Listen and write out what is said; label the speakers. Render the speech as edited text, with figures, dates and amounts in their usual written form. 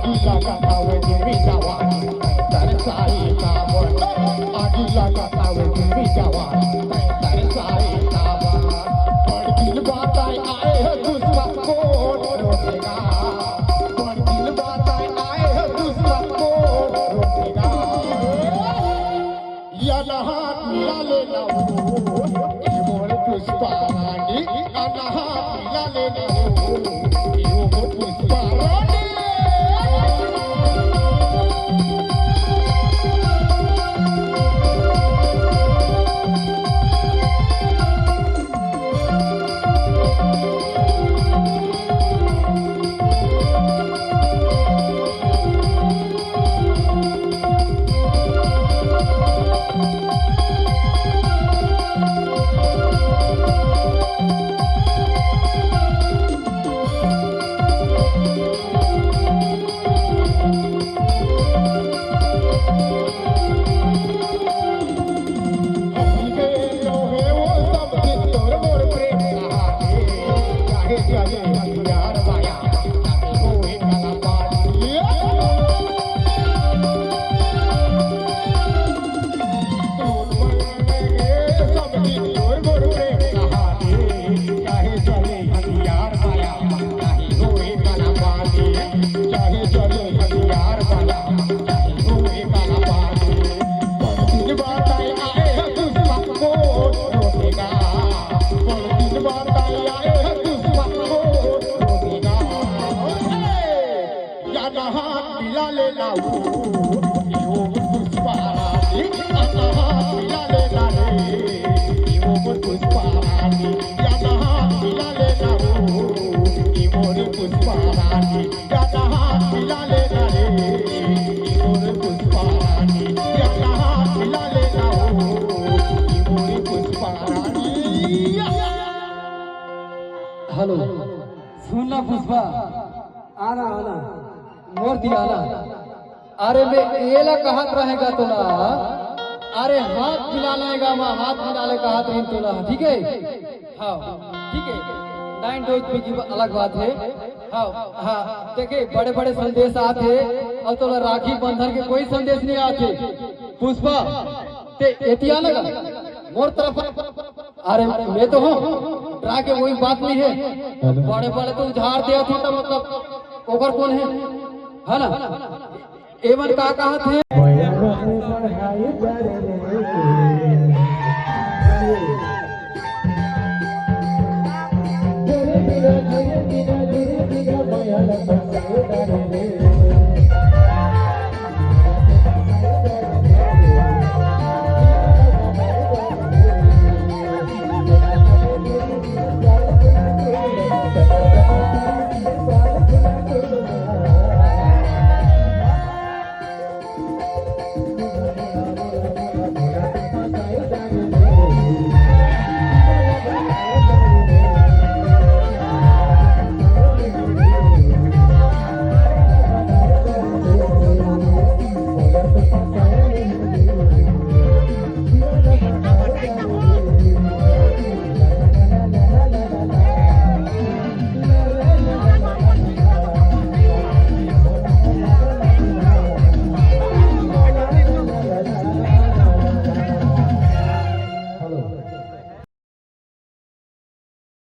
Speaker 1: आजीला काकावे देवी जावानी तरसाई कामन आजीला काकावे देवी जावानी तरसाई कामन पर दिल बाताई आए है दूसरा कौन रोकेगा पर दिल बाताई आए है दूसरा कौन रोकेगा या नहात मिला लेना हो ये मोर पुष्पारानी नहात मिला लेना हो ये मोर पुष्पारानी
Speaker 2: हेलो सुनना पुष्पा
Speaker 3: आना आना
Speaker 2: मोर दिया ना अरे मैं एला कहत रहेगा तो ना अरे हाथ मिला लेगा माँ हाथ मिला ले कहत रही तो ना ठीक है हाँ ठीक है 9 डोज पे की अलग बात है हाँ हाँ देखिए बड़े बड़े संदेश आते और तो राखी बंधन के कोई संदेश नहीं आते पुष्पा ते एतिया लगा मोर तरफ अरे मैं तो हूँ डरा के कोई बात नहीं है बड़े बड़े तो उधार दिया थी तो मतलब ओकर कौन है ना एवन का कहा थे